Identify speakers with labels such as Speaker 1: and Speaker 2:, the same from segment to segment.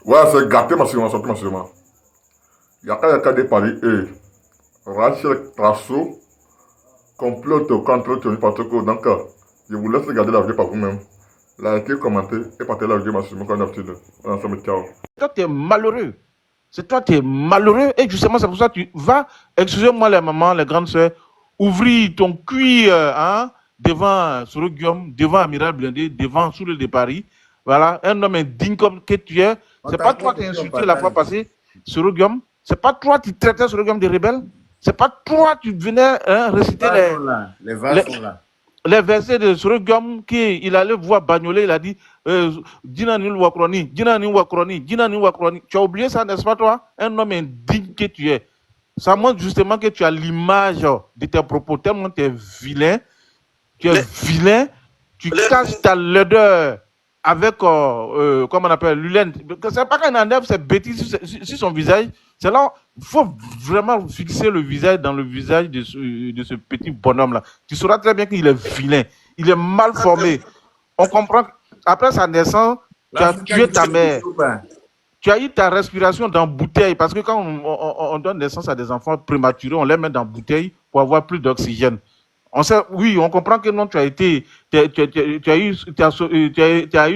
Speaker 1: Ouais, c'est gâté massivement, surtout massivement. Yaka de Paris et Rachel Trasso complote contre Tony Patoko. Donc, je vous laisse regarder la vidéo par vous-même. Likez, commentez et partagez la vidéo massivement comme d'habitude. Ensemble, ciao.
Speaker 2: Toi, tu es malheureux. C'est toi, tu es malheureux. Et justement, c'est pour ça que tu vas, excusez-moi les mamans, les grandes soeurs, ouvrir ton cuir devant Soro Guillaume, devant Amiral Blindé, devant Soule de Paris. Voilà, un homme indigne comme que tu es. C'est pas toi qui as insulté la fois passée, Soro Guillaume. C'est pas toi qui traitais Soro Guillaume de rebelle. C'est pas toi qui venais réciter les versets de Soro Guillaume qu'il allait voir bagnoler. Il a dit Dina Wakroni. Tu as oublié ça, n'est-ce pas toi? Un homme indigne que tu es. Ça montre justement que tu as l'image de tes propos, tellement tu es vilain. Tu es vilain. Tu caches ta laideur avec, comment on appelle, l'ulène. C'est pas qu'un enlève ses bêtises sur son visage. C'est là, il faut vraiment fixer le visage dans le visage de ce petit bonhomme-là. Tu sauras très bien qu'il est vilain. Il est mal formé. On comprend qu'après sa naissance, tu as tué ta mère. Tu as eu ta respiration dans bouteille. Parce que quand on donne naissance à des enfants prématurés, on les met dans bouteille pour avoir plus d'oxygène. On sait, oui, on comprend que non, tu as eu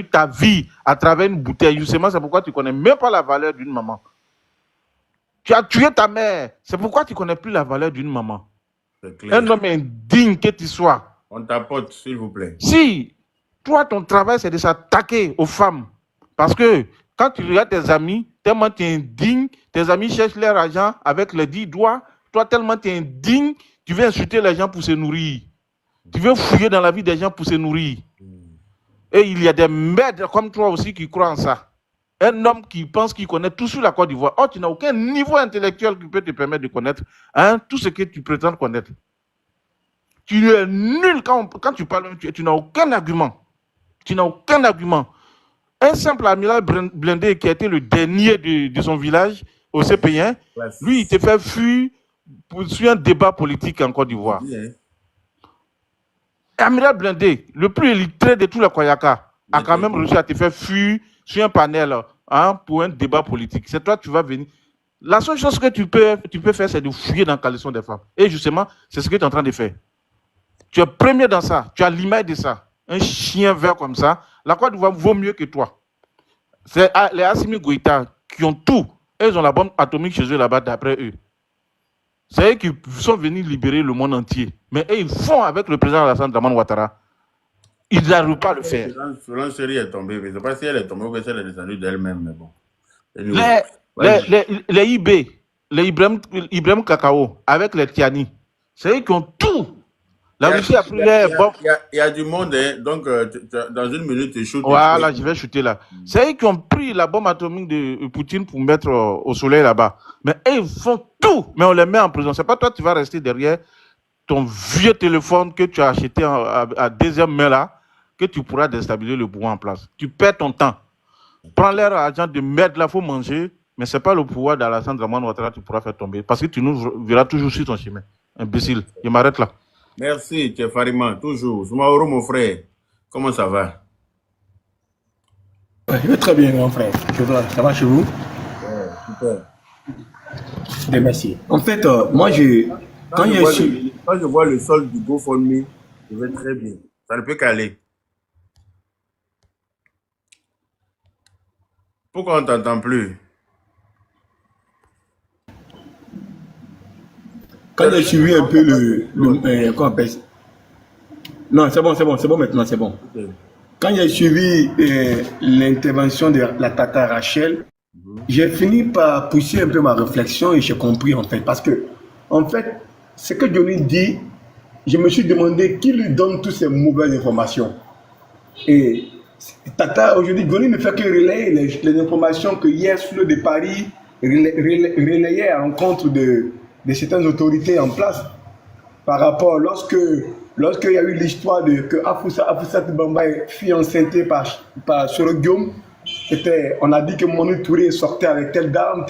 Speaker 2: ta vie à travers une bouteille. Justement, c'est pourquoi tu ne connais même pas la valeur d'une maman. Tu as tué ta mère. C'est pourquoi tu ne connais plus la valeur d'une maman. Un homme indigne que tu sois.
Speaker 3: On t'apporte, s'il vous plaît.
Speaker 2: Si, toi, ton travail, c'est de s'attaquer aux femmes. Parce que quand tu regardes tes amis, tellement tu es indigne, tes amis cherchent leur argent avec les 10 doigts. Toi, tellement tu es indigne, tu veux insulter les gens pour se nourrir. Tu veux fouiller dans la vie des gens pour se nourrir. Et il y a des merdes comme toi aussi qui croient en ça. Un homme qui pense qu'il connaît tout sur la Côte d'Ivoire. Oh, tu n'as aucun niveau intellectuel qui peut te permettre de connaître tout ce que tu prétends connaître. Tu es nul quand tu parles, tu n'as aucun argument. Tu n'as aucun argument. Un simple amiral blindé qui a été le dernier de son village au CP1, lui, il te fait fuir sur un débat politique en Côte d'Ivoire. Amiral blindé, le plus illettré de tous les Koyaka, a quand même réussi à te faire fuir sur un panel pour un débat politique. C'est toi, tu vas venir. La seule chose que tu peux faire, c'est de fouiller dans le caleçon des femmes. Et justement, c'est ce que tu es en train de faire. Tu es premier dans ça. Tu as l'image de ça. Un chien vert comme ça. La Côte d'Ivoire vaut mieux que toi. C'est les Assimi Goïta qui ont tout. Et ils ont la bombe atomique chez eux là-bas, d'après eux. C'est eux qui sont venus libérer le monde entier. Mais eux, ils font avec le président Alassane Dramane Ouattara. Ils n'arrivent pas à le faire.
Speaker 3: Solange Chéri est tombée. Je ne sais pas si elle est tombée ou si elle est descendue d'elle-même, mais bon.
Speaker 2: Les IB, les Ibrahim Kakao, avec les Tiani, c'est eux qui ont tout. La Russie a pris les bombes.
Speaker 3: Il y a du monde, hein, donc dans une minute, tu shootes.
Speaker 2: Voilà, je vais shooter là. C'est eux qui ont pris la bombe atomique de Poutine pour mettre au soleil là-bas. Mais eux, ils font tout, mais on les met en prison. C'est pas toi qui vas rester derrière ton vieux téléphone que tu as acheté à deuxième main là, que tu pourras déstabiliser le pouvoir en place. Tu perds ton temps. Prends leur argent de merde là, il faut manger, mais ce n'est pas le pouvoir d'Alassane Dramane Ouattara que tu pourras faire tomber, parce que tu nous verras toujours sur ton chemin. Imbécile. Je m'arrête là.
Speaker 3: Merci, Chef Farima, toujours. Soumaoro, mon frère, comment ça va?
Speaker 4: Je vais très bien, mon frère. Ça va chez vous?
Speaker 3: Super.
Speaker 4: Merci. En fait, moi,
Speaker 3: quand je vois le solde du GoFundMe, je vais très bien. Ça ne peut qu'aller. Pourquoi on ne t'entend plus?
Speaker 4: Quand j'ai suivi un peu comment on appelle ça? Non, c'est bon maintenant, c'est bon. Okay. Quand j'ai suivi l'intervention de la Tata Rachel, j'ai fini par pousser un peu ma réflexion et j'ai compris en fait. Parce que, en fait, ce que Johnny dit, je me suis demandé qui lui donne toutes ces mauvaises informations. Et Tata, aujourd'hui, Johnny ne fait que relayer les informations que hier, sur le de Paris, relayait à l'encontre de certaines autorités en place par rapport lorsqu'il y a eu l'histoire de que Afoussat Bamba fut enceinte par Soro Guillaume. On a dit que Manu Touré sortait avec telle dame.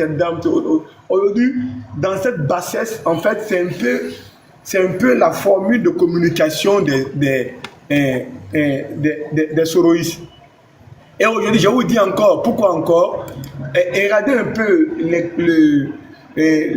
Speaker 4: Aujourd'hui, dans cette bassesse, en fait, c'est un peu la formule de communication des soroïstes. Et aujourd'hui, je vous dis encore, pourquoi encore? regardez un peu les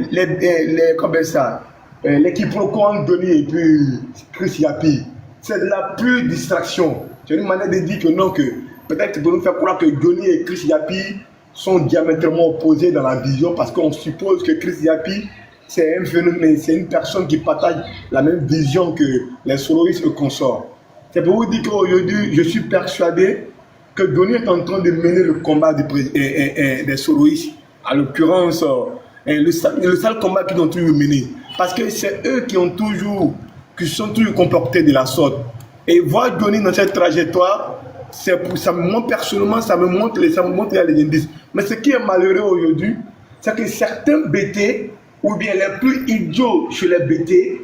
Speaker 4: quiproquos entre Johnny et puis Chris Yapi. C'est de la pure distraction. C'est une manière de dire que non, que peut-être pour nous faire croire que Johnny et Chris Yapi sont diamétralement opposés dans la vision parce qu'on suppose que Chris Yapi c'est un phénomène, c'est une personne qui partage la même vision que les soloistes et consorts. C'est pour vous dire qu'aujourd'hui, je suis persuadé que Johnny est en train de mener le combat des soloistes. À l'occurrence, le seul combat qu'ils ont toujours mené. Parce que c'est eux qui sont toujours comportés de la sorte. Et voir Johnny dans cette trajectoire, moi personnellement, ça me montre les indices. Mais ce qui est malheureux aujourd'hui, c'est que certains BT, ou bien les plus idiots chez les BT,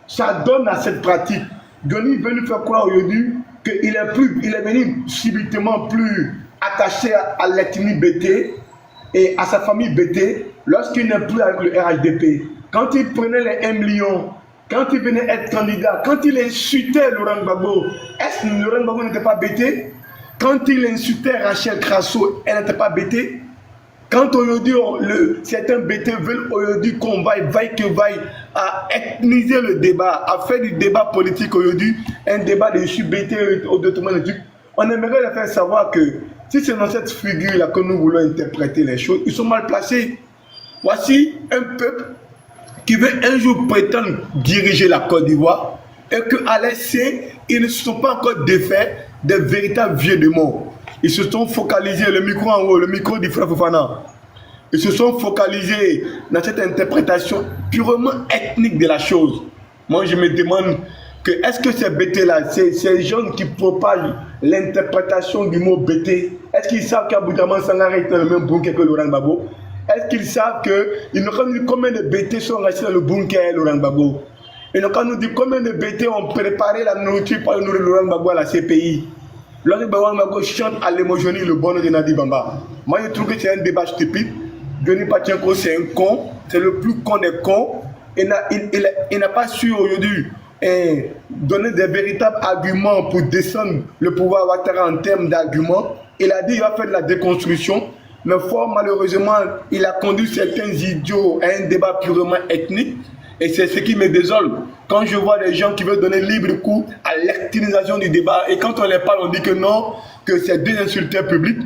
Speaker 4: ça donne à cette pratique. Johnny veut nous faire croire aujourd'hui qu'il est venu subitement plus attaché à l'ethnie BT et à sa famille BT lorsqu'il n'est plus avec le RHDP. Quand il prenait les 1 million, quand il venait être candidat, quand il insultait Laurent Gbagbo, est-ce que Laurent Gbagbo n'était pas BT? Quand il insultait Rachel Crasso, elle n'était pas BT? Quand aujourd'hui, certains BT veulent aujourd'hui qu'on vaille à ethniser le débat, à faire du débat politique aujourd'hui, un débat de BT au détriment de trucs, on aimerait leur faire savoir que si c'est dans cette figure-là que nous voulons interpréter les choses, ils sont mal placés. Voici un peuple qui veut un jour prétendre diriger la Côte d'Ivoire et qu'à l'essai, ils ne se sont pas encore défaits des véritables vieux démons. Ils se sont focalisés, le micro en haut, le micro du frère Fofana. Ils se sont focalisés dans cette interprétation purement ethnique de la chose. Moi, je me demande que est-ce que ces BT-là, ces jeunes qui propagent l'interprétation du mot BT, est-ce qu'ils savent qu'Aboudaman Sangara est dans le même bunker que Laurent Gbagbo? Est-ce qu'ils savent qu'ils n'ont qu'à nous dire combien de BT sont restés dans le bunker Laurent Gbagbo? Ils n'ont qu'à nous dire combien de BT ont préparé la nourriture pour nourrir Laurent Gbagbo à la CPI? Lorsque Laurent Gbagbo chante à l'émotionnie le bonheur de Nadi Bamba. Moi, je trouve que c'est un débat stupide. Denis Pachenko, c'est un con. C'est le plus con des cons. Il n'a pas su aujourd'hui donner des véritables arguments pour descendre le pouvoir Ouattara en termes d'arguments. Il a dit qu'il va faire de la déconstruction. Mais fort malheureusement, il a conduit certains idiots à un débat purement ethnique. Et c'est ce qui me désole. Quand je vois des gens qui veulent donner libre cours à l'ethnisation du débat, et quand on les parle, on dit que non, que c'est deux insulteurs publics,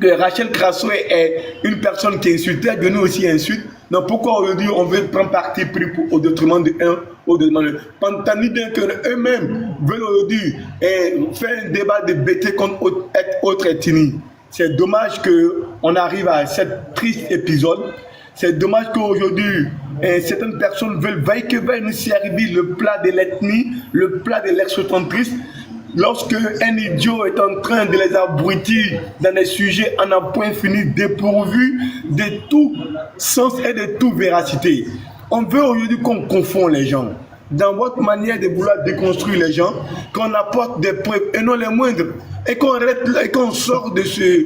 Speaker 4: que Rachel Crasso est une personne qui insultait, que nous aussi insulte. Donc pourquoi aujourd'hui on veut prendre parti pris au détriment de un, au détriment de l'autre? Pendant bien qu'eux-mêmes veulent aujourd'hui faire un débat de BT contre autre ethnie. C'est dommage qu'on arrive à ce triste épisode. C'est dommage qu'aujourd'hui, certaines personnes veulent nous servir le plat de l'ethnie, le plat de l'excentrisme, lorsque un idiot est en train de les abrutir dans des sujets en un point fini, dépourvus de tout sens et de toute véracité. On veut aujourd'hui qu'on confond les gens. Dans votre manière de vouloir déconstruire les gens, qu'on apporte des preuves et non les moindres, et qu'on sort de ce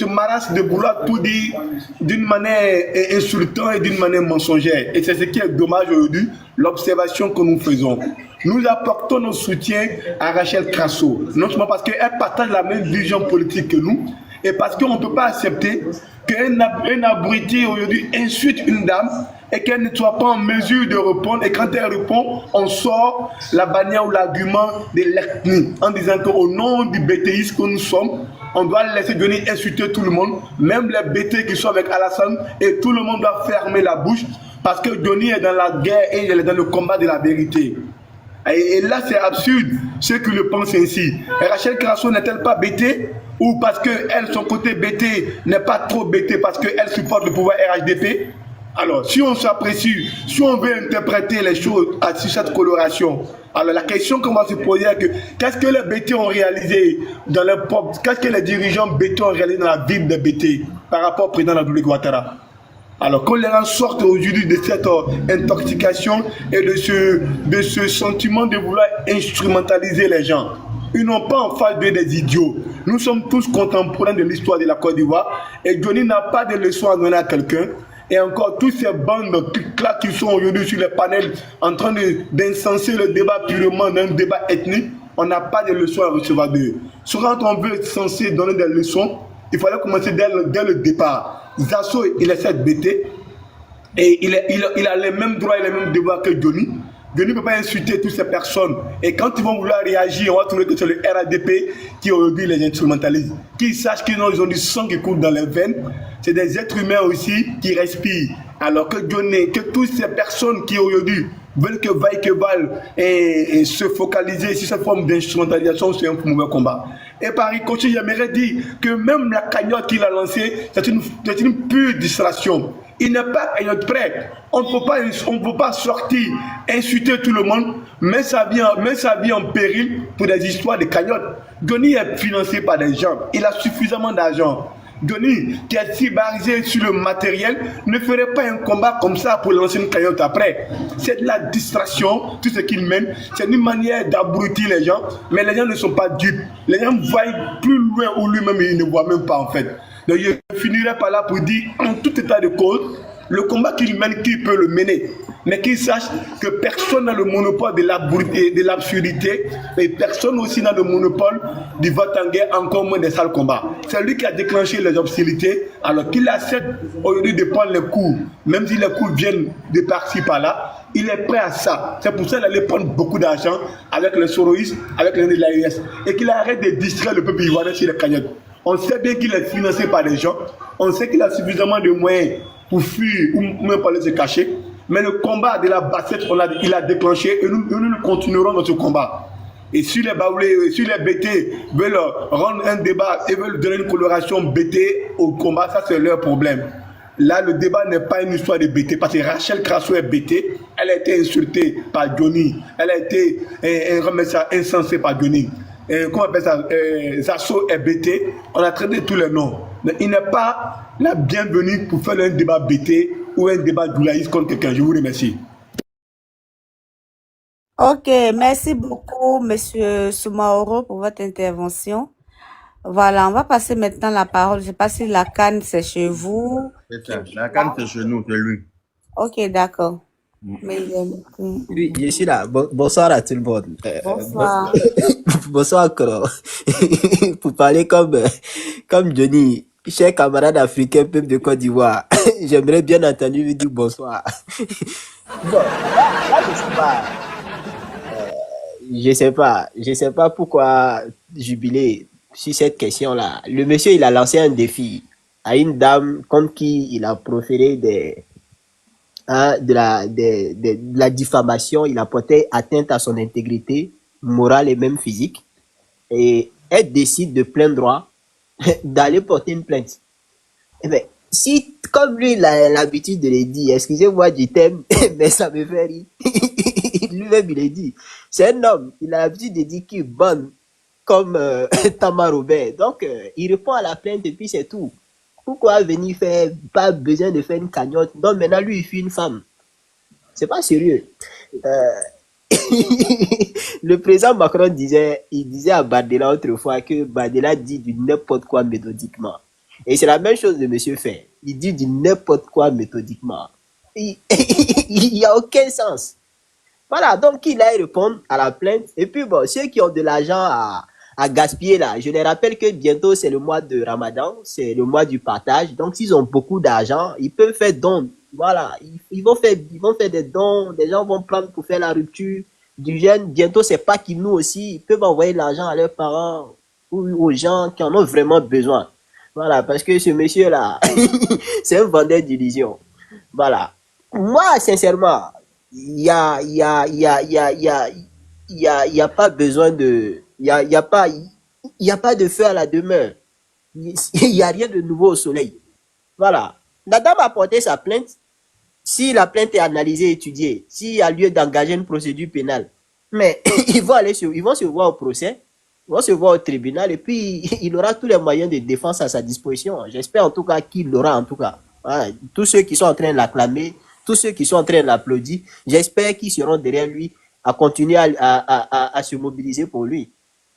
Speaker 4: marasme de vouloir tout dire d'une manière insultante et d'une manière mensongère. Et c'est ce qui est dommage aujourd'hui, l'observation que nous faisons. Nous apportons notre soutien à Rachel Crasso, non seulement parce qu'elle partage la même vision politique que nous, et parce qu'on ne peut pas accepter qu'un abruti aujourd'hui insulte une dame et qu'elle ne soit pas en mesure de répondre. Et quand elle répond, on sort la bannière ou l'argument de l'ethnie en disant qu'au nom du BTiste que nous sommes, on doit laisser Johnny insulter tout le monde, même les BT qui sont avec Alassane, et tout le monde doit fermer la bouche parce que Johnny est dans la guerre et il est dans le combat de la vérité. Et là, c'est absurde, ceux qui le pensent ainsi. Et Rachel Crasso n'est-elle pas BT? Ou parce qu'elle, son côté BT, n'est pas trop BT parce qu'elle supporte le pouvoir RHDP? Alors, si on s'apprécie, si on veut interpréter les choses sur cette coloration, alors la question qu'on va se poser est que qu'est-ce que les BT ont réalisé dans leur propre, qu'est-ce que les dirigeants BT ont réalisé dans la ville des BT par rapport au président de la République Ouattara? Alors qu'on les rend sorte aujourd'hui de cette intoxication et de ce sentiment de vouloir instrumentaliser les gens. Ils n'ont pas en face d'eux des idiots. Nous sommes tous contemporains de l'histoire de la Côte d'Ivoire et Johnny n'a pas de leçons à donner à quelqu'un. Et encore, toutes ces bandes qui sont aujourd'hui sur les panels en train d'incenser le débat purement d'un débat ethnique, on n'a pas de leçons à recevoir d'eux. Soit quand on veut être censé donner des leçons, il fallait commencer dès le départ. Zasso, il est cette BT et il a les mêmes droits et les mêmes devoirs que Johnny. Johnny ne peut pas insulter toutes ces personnes. Et quand ils vont vouloir réagir, on va trouver que c'est le RADP qui aujourd'hui les instrumentalise. Qu'ils sachent qu'ils ont du sang qui coule dans les veines. C'est des êtres humains aussi qui respirent. Alors que Johnny, que toutes ces personnes qui aujourd'hui veulent que vaille que vaille et se focaliser sur cette forme d'instrumentalisation, c'est un mauvais combat. Et par ricochet, j'aimerais dire que même la cagnotte qu'il a lancée, c'est une pure distraction. Il n'est pas prêt. On ne peut pas sortir, insulter tout le monde, mettre sa vie en péril pour des histoires de cagnotte. Johnny est financé par des gens. Il a suffisamment d'argent. Johnny, qui est si basé sur le matériel, ne ferait pas un combat comme ça pour lancer une cagnotte après. C'est de la distraction, tout ce qu'il mène. C'est une manière d'abrutir les gens, mais les gens ne sont pas dupes. Les gens voient plus loin où lui-même il ne voit même pas en fait. Donc je finirai par là pour dire, en tout état de cause, le combat qu'il mène, qui peut le mener. Mais qu'il sache que personne n'a le monopole de l'absurdité et personne aussi n'a le monopole du va-t-en-guerre, encore moins des sales combats. C'est lui qui a déclenché les hostilités, alors qu'il accepte aujourd'hui de prendre les coups, même si les coups viennent de par-ci par-là, il est prêt à ça. C'est pour ça qu'il allait prendre beaucoup d'argent avec les soroïstes, avec les de l'AIS, et qu'il arrête de distraire le peuple ivoirien sur les cagnottes. On sait bien qu'il est financé par des gens, on sait qu'il a suffisamment de moyens pour fuir ou même pour aller se cacher. Mais le combat de la bassette, il a déclenché et nous continuerons dans ce combat. Et si les baoulés, si les BT veulent rendre un débat et veulent donner une coloration BT au combat, ça c'est leur problème. Là, le débat n'est pas une histoire de BT, parce que Rachel Crasso est BT, elle a été insultée par Johnny, elle a été insensée par Johnny. Comment on appelle ça, Zasso est BT, on a traité tous les noms. Mais il n'est pas la bienvenue pour faire un débat BT ou un débat doulaïste contre quelqu'un. Je vous remercie.
Speaker 5: Ok, merci beaucoup, Monsieur Soumaoro, pour votre intervention. Voilà, on va passer maintenant la parole. Je ne sais pas si la canne, c'est chez vous.
Speaker 3: C'est ça. La canne, c'est chez nous, c'est lui.
Speaker 5: Ok, d'accord.
Speaker 6: Oui, je suis là. Bonsoir à tout le monde.
Speaker 5: Bonsoir.
Speaker 6: Bonsoir encore. Pour parler comme Johnny, cher camarade africain, peuple de Côte d'Ivoire, j'aimerais bien entendu lui dire bonsoir. Bon, là, je sais pas pourquoi jubiler sur cette question-là. Le monsieur, il a lancé un défi à une dame contre qui il a proféré de la diffamation, il a porté atteinte à son intégrité morale et même physique. Et elle décide de plein droit d'aller porter une plainte. Eh bien, si, comme lui, il a l'habitude de le dire, excusez-moi du thème, mais ça me fait rire. Lui-même, il est dit. C'est un homme, il a l'habitude de dire qu'il bonne comme Thomas Robert. Donc, il répond à la plainte et puis c'est tout. Pourquoi venir faire, pas besoin de faire une cagnotte? Donc maintenant, lui, il fuit une femme. C'est pas sérieux. Le président Macron disait à Bardella autrefois que Bardella dit du n'importe quoi méthodiquement. Et c'est la même chose de monsieur Faye. Il dit du n'importe quoi méthodiquement. Il n'y a aucun sens. Voilà, donc il aille répondre à la plainte. Et puis bon, ceux qui ont de l'argent à gaspiller là, je les rappelle que bientôt c'est le mois de Ramadan, c'est le mois du partage. Donc s'ils ont beaucoup d'argent, ils peuvent faire don. Voilà, ils vont faire des dons. Des gens vont prendre pour faire la rupture du jeûne. Bientôt c'est pas qu'ils nous aussi, ils peuvent envoyer l'argent à leurs parents ou aux gens qui en ont vraiment besoin. Voilà, parce que ce monsieur là, c'est un vendeur d'illusions. Voilà. Moi, sincèrement, il y a pas besoin de, il y a pas de feu à la demeure. Il y a rien de nouveau au soleil. Voilà. La dame a porté sa plainte. Si la plainte est analysée, étudiée, s'il y a lieu d'engager une procédure pénale, mais ils vont se voir au procès, ils vont se voir au tribunal et puis il aura tous les moyens de défense à sa disposition. J'espère en tout cas qu'il l'aura en tout cas. Voilà. Tous ceux qui sont en train de l'acclamer, tous ceux qui sont en train de l'applaudir, j'espère qu'ils seront derrière lui à continuer à se mobiliser pour lui.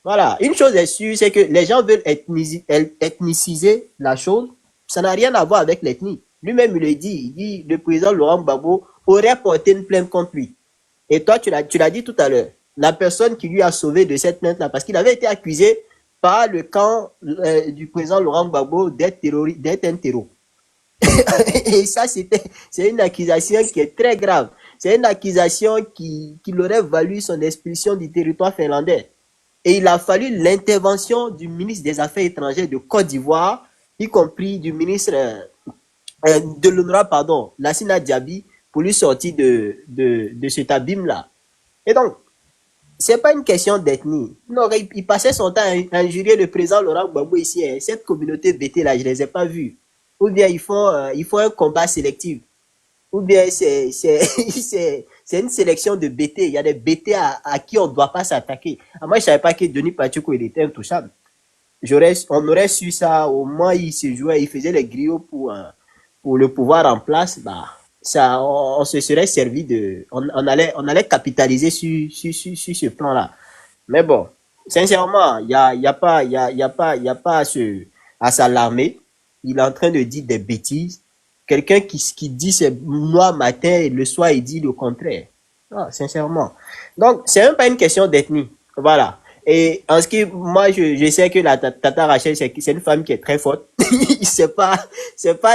Speaker 6: Voilà. Une chose est sûre, c'est que les gens veulent ethniciser la chose. Ça n'a rien à voir avec l'ethnie. Lui-même, il dit, le président Laurent Gbagbo aurait porté une plainte contre lui. Et toi, tu l'as dit tout à l'heure. La personne qui lui a sauvé de cette plainte-là, parce qu'il avait été accusé par le camp du président Laurent Gbagbo d'être un terroriste. Et ça, c'est une accusation qui est très grave. C'est une accusation qui aurait valu son expulsion du territoire finlandais. Et il a fallu l'intervention du ministre des Affaires étrangères de Côte d'Ivoire, y compris du ministre de l'ONURA, Lassina Diaby, pour lui sortir de cet abîme-là. Et donc, c'est pas une question d'ethnie. Non, il passait son temps à injurier le président Laurent Gbagbo ici. Cette communauté BT là, je les ai pas vus. Ou bien ils font un combat sélectif. Ou bien c'est une sélection de BT. Il y a des BT à qui on ne doit pas s'attaquer. Moi, je savais pas que Denis Pacheco il était intouchable. On aurait su ça, au moins il se jouait, il faisait les griots pour le pouvoir en place, ça, on se serait servi on allait capitaliser sur ce plan-là. Mais bon, sincèrement, il y a pas à s'alarmer. Il est en train de dire des bêtises. Quelqu'un qui dit c'est noir matin et le soir il dit le contraire. Ah, sincèrement. Donc, c'est même pas une question d'ethnie. Voilà. Et en ce qui, moi, je sais que la Tata Rachel, c'est une femme qui est très forte. c'est pas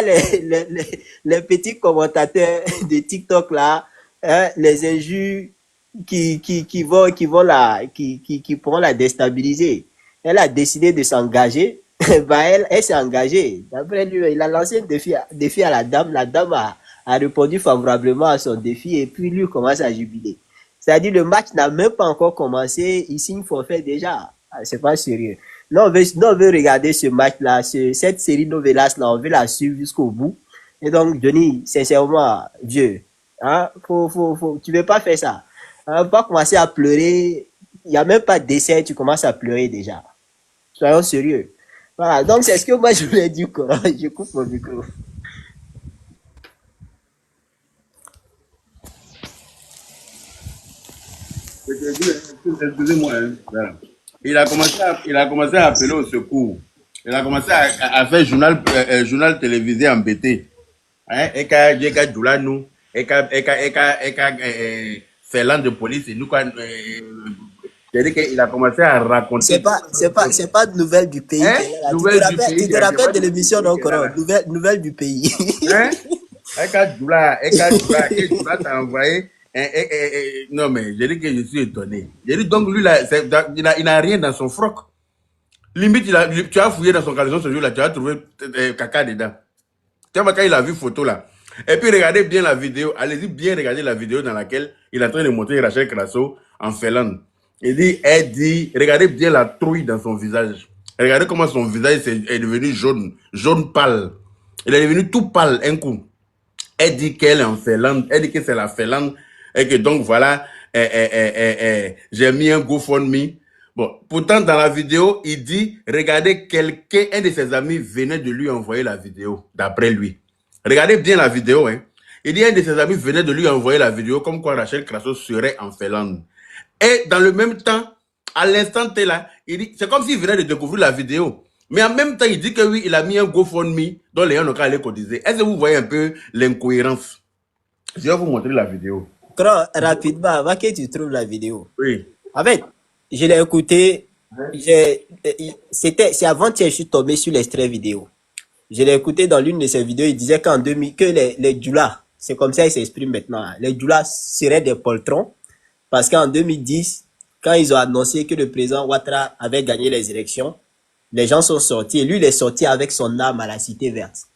Speaker 6: les petits commentateurs de TikTok là, hein, les injures qui pourront la déstabiliser. Elle a décidé de s'engager. Elle s'est engagée. D'après lui, il a lancé un défi à la dame. La dame a répondu favorablement à son défi et puis lui commence à jubiler. C'est-à-dire le match n'a même pas encore commencé. Il signe forfait déjà. C'est pas sérieux. Là, on veut regarder ce match-là, cette série novelas là, on veut la suivre jusqu'au bout. Et donc, Johnny, sincèrement, Dieu, hein, tu veux pas faire ça. Pas commencer à pleurer. Il n'y a même pas d'essai, tu commences à pleurer déjà. Soyons sérieux. Voilà. Donc, c'est ce que moi je voulais dire, quoi. Je coupe mon micro.
Speaker 3: Excusez-moi. Voilà. Il a commencé à appeler au secours. Il a commencé à faire journal télévisé embêté. Hein? Et quand il y a Doulanou, et quand Ferland de police, et nous quand c'est-à-dire qu'il a commencé à raconter.
Speaker 6: C'est pas de nouvelles du pays.
Speaker 3: Hein?
Speaker 6: Tu te rappelles de l'émission d'encore, nouvelles du pays.
Speaker 3: Hein? Et quand Doula t'a envoyé. Non, mais j'ai dit que je suis étonné. J'ai dit donc lui, là, il n'a rien dans son froc. Limite, tu as fouillé dans son caleçon ce jour-là, tu as trouvé caca dedans. Tu vois, quand il a vu photo là. Et puis regardez bien la vidéo, allez-y bien regarder la vidéo dans laquelle il est en train de montrer Rachel Crasso en Finlande. Elle dit, regardez bien la trouille dans son visage. Regardez comment son visage est devenu jaune pâle. Il est devenu tout pâle un coup. Elle dit qu'elle est en Finlande, elle dit que c'est la Finlande, et que donc voilà, j'ai mis un GoFundMe. Bon, pourtant dans la vidéo, il dit, regardez, un de ses amis venait de lui envoyer la vidéo, d'après lui. Regardez bien la vidéo, hein. Il dit, un de ses amis venait de lui envoyer la vidéo, comme quoi Rachel Crasso serait en Finlande. Et dans le même temps, à l'instant T là, il dit, c'est comme s'il venait de découvrir la vidéo. Mais en même temps, il dit que oui, il a mis un GoFundMe dont les gens n'ont qu'à aller cotiser. Est-ce que vous voyez un peu l'incohérence? Je vais vous montrer la vidéo.
Speaker 6: Rapidement, avant que tu trouves la vidéo.
Speaker 3: Oui.
Speaker 6: En fait, je l'ai écouté. C'est avant-hier, je suis tombé sur l'extrait vidéo. Je l'ai écouté dans l'une de ses vidéos. Il disait que les Djoulas, c'est comme ça il s'exprime maintenant, les Djoulas seraient des poltrons. Parce qu'en 2010, quand ils ont annoncé que le président Ouattara avait gagné les élections, les gens sont sortis et lui, il est sorti avec son arme à la Cité Verte.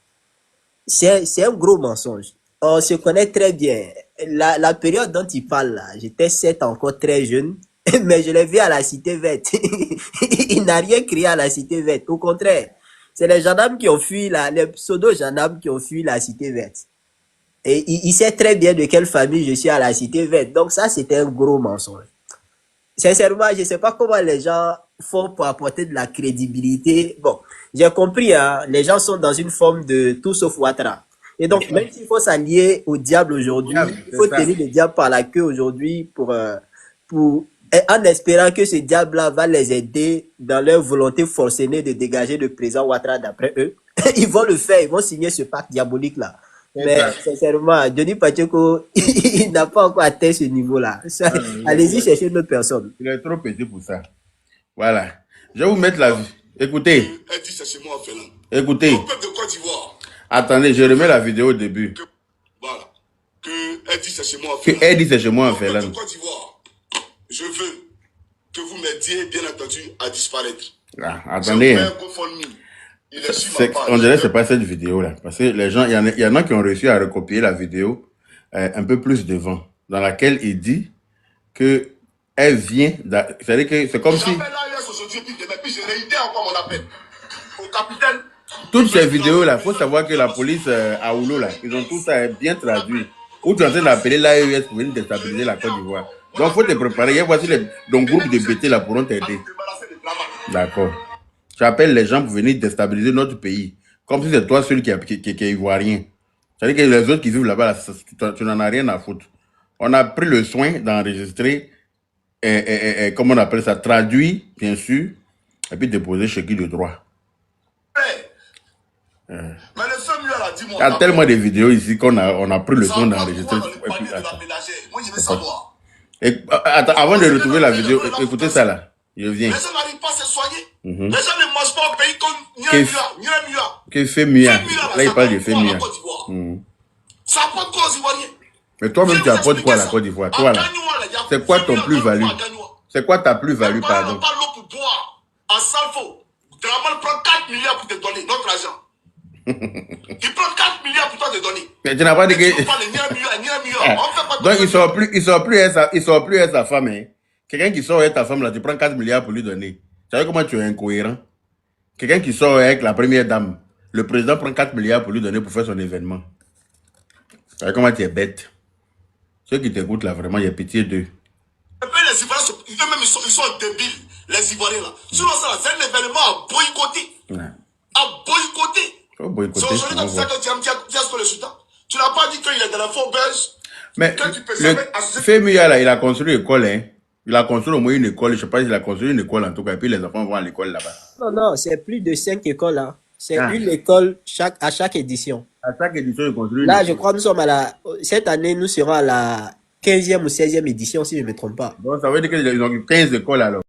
Speaker 6: C'est un gros mensonge. On se connaît très bien. La période dont il parle là, j'étais certes encore très jeune, mais je l'ai vu à la Cité Verte. Il n'a rien crié à la Cité Verte. Au contraire, c'est les gendarmes qui ont fui les pseudo-gendarmes qui ont fui la Cité Verte. Et il sait très bien de quelle famille je suis à la Cité Verte. Donc ça, c'était un gros mensonge. Sincèrement, je ne sais pas comment les gens font pour apporter de la crédibilité. Bon, j'ai compris, hein, les gens sont dans une forme de tout sauf Ouattara. Et donc, même s'il faut s'allier au diable aujourd'hui, il faut tenir le diable par la queue aujourd'hui en espérant que ce diable-là va les aider dans leur volonté forcenée de dégager le président Ouattara d'après eux. Ils vont le faire, ils vont signer ce pacte diabolique-là. Mais sincèrement, Denis Pacheco, il n'a pas encore atteint ce niveau-là. Allez-y chercher une autre personne.
Speaker 3: Il est trop petit pour ça. Voilà. Je vais vous mettre la vie. Écoutez.
Speaker 1: Elle dit c'est chez moi en Finlande.
Speaker 3: Écoutez.
Speaker 1: Au peuple de Côte d'Ivoire.
Speaker 3: Attendez, je remets la vidéo au début.
Speaker 1: Voilà. Elle dit c'est chez moi en
Speaker 3: Que
Speaker 1: Finlande.
Speaker 3: elle dit c'est chez moi en
Speaker 1: Au peuple de
Speaker 3: Finlande.
Speaker 1: Côte d'Ivoire. Je veux que vous m'aidiez, bien entendu, à disparaître.
Speaker 3: Ah, attendez. Hein. On dirait que c'est pas cette vidéo-là. Parce que les gens, il y en a qui ont réussi à recopier la vidéo un peu plus devant, dans laquelle il dit que elle vient. C'est-à-dire que c'est comme si. Toutes ces vidéos-là, il faut savoir que la police à Oulo, là, ils ont tout ça bien traduit. Où tu es en train d'appeler l'AES pour venir déstabiliser la Côte d'Ivoire. Donc, il faut te préparer. Voici donc groupe de BT là pourront t'aider. D'accord. Tu appelles les gens pour venir déstabiliser notre pays. Comme si c'est toi seul qui est ivoirien. C'est-à-dire que les autres qui vivent là-bas, tu n'en as rien à foutre. On a pris le soin d'enregistrer, comment on appelle ça, traduit, bien sûr, et puis déposer chez qui de droit. Il y a tellement de vidéos ici qu'on a pris le soin d'enregistrer. Avant de retrouver la vidéo, écoutez ça là. Je viens.
Speaker 1: Les gens n'arrivent pas à se soigner. Les gens ne mangent pas au pays comme Niamia.
Speaker 3: Que fait Mia? Là, il parle de fait Mia.
Speaker 1: Ça apporte quoi aux Ivoiriens?
Speaker 3: Mais toi-même, tu apportes quoi à la Côte d'Ivoire? Toi là. C'est quoi ton plus-value? C'est quoi ta plus-value, pardon?
Speaker 1: On parle l'eau pour boire. En Salfo, Draman prend 4 milliards pour te donner, notre argent. Il prend 4 milliards pour toi te donner.
Speaker 3: Mais tu n'as pas dit que. Donc, il sort plus être sa femme. Hein. Quelqu'un qui sort avec ta femme, là, tu prends 4 milliards pour lui donner. Tu sais comment tu es incohérent? Quelqu'un qui sort avec la première dame, le président prend 4 milliards pour lui donner pour faire son événement. Tu sais comment tu es bête? Ceux qui t'écoutent là, vraiment, il y a pitié d'eux.
Speaker 1: Les Ivoiriens, ils sont débiles, les Ivoiriens là. Sinon, ça, c'est un événement à boycotter.
Speaker 3: Ouais.
Speaker 1: À boycotter.
Speaker 3: Oh, boycotter.
Speaker 1: C'est aujourd'hui quand tu sais que tu as le sultan. Tu n'as pas dit qu'il est dans la faubeuse.
Speaker 3: Mais Fémia là, il a construit une école, hein. Il a construit au moins une école, je sais pas s'il a construit une école en tout cas, et puis les enfants vont à l'école là-bas.
Speaker 6: Non, c'est plus de 5 écoles là. C'est une école à chaque édition.
Speaker 3: À chaque édition, il construit une
Speaker 6: Là,
Speaker 3: école.
Speaker 6: je crois que nous sommes cette année, nous serons à la 15e ou 16e édition, si je ne me trompe pas.
Speaker 3: Donc ça veut dire qu'ils ont eu 15 écoles alors.